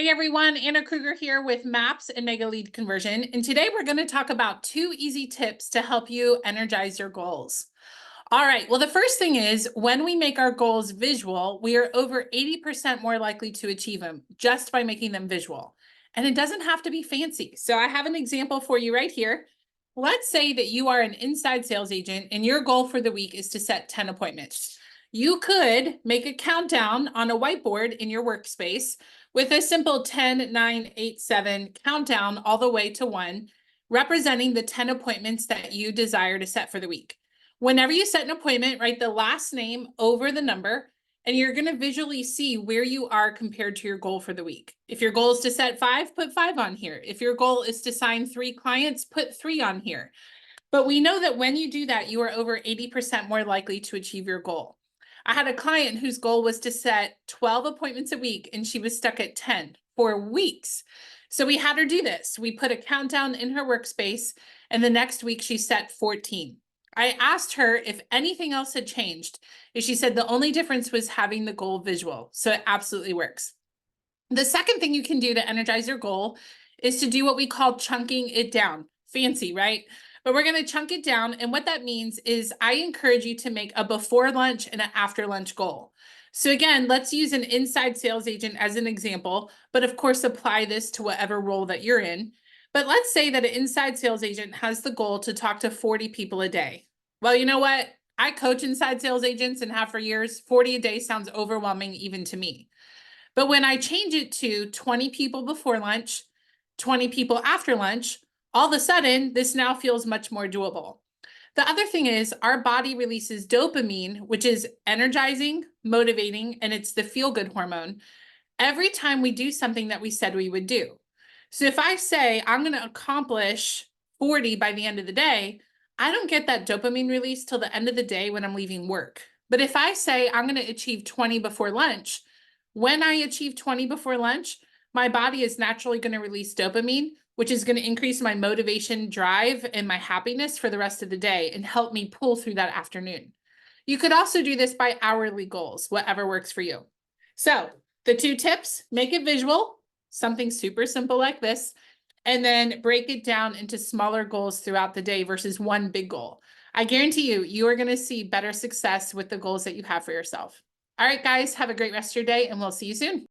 Hey everyone, Anna Krueger here with MAPS and Mega Lead Conversion. And today we're going to talk about 2 easy tips to help you energize your goals. All right, well, the first thing is when we make our goals visual, we are over 80% more likely to achieve them just by making them visual. And it doesn't have to be fancy. So I have an example for you right here. Let's say that you are an inside sales agent and your goal for the week is to set 10 appointments. You could make a countdown on a whiteboard in your workspace with a simple 10, 9, 8, 7 countdown all the way to 1, representing the 10 appointments that you desire to set for the week. Whenever you set an appointment, write the last name over the number, and you're going to visually see where you are compared to your goal for the week. If your goal is to set 5, put 5 on here. If your goal is to sign 3 clients, put 3 on here. But we know that when you do that, you are over 80% more likely to achieve your goal. I had a client whose goal was to set 12 appointments a week, and she was stuck at 10 for weeks. So we had her do this. We put a countdown in her workspace, and the next week she set 14. I asked her if anything else had changed, and she said the only difference was having the goal visual. So it absolutely works. The second thing you can do to energize your goal is to do what we call chunking it down. Fancy, right? But we're going to chunk it down. And what that means is I encourage you to make a before lunch and an after lunch goal. So again, let's use an inside sales agent as an example, but of course, apply this to whatever role that you're in. But let's say that an inside sales agent has the goal to talk to 40 people a day. Well, you know what? I coach inside sales agents and have for years. 40 a day sounds overwhelming even to me. But when I change it to 20 people before lunch, 20 people after lunch, all of a sudden, this now feels much more doable. The other thing is our body releases dopamine, which is energizing, motivating, and it's the feel-good hormone every time we do something that we said we would do. So if I say I'm going to accomplish 40 by the end of the day, I don't get that dopamine release till the end of the day when I'm leaving work. But if I say I'm going to achieve 20 before lunch, when I achieve 20 before lunch, my body is naturally going to release dopamine, which is going to increase my motivation, drive, and my happiness for the rest of the day and help me pull through that afternoon. You could also do this by hourly goals, whatever works for you. So the 2 tips, make it visual, something super simple like this, and then break it down into smaller goals throughout the day versus one big goal. I guarantee you are going to see better success with the goals that you have for yourself. All right, guys, have a great rest of your day, and we'll see you soon.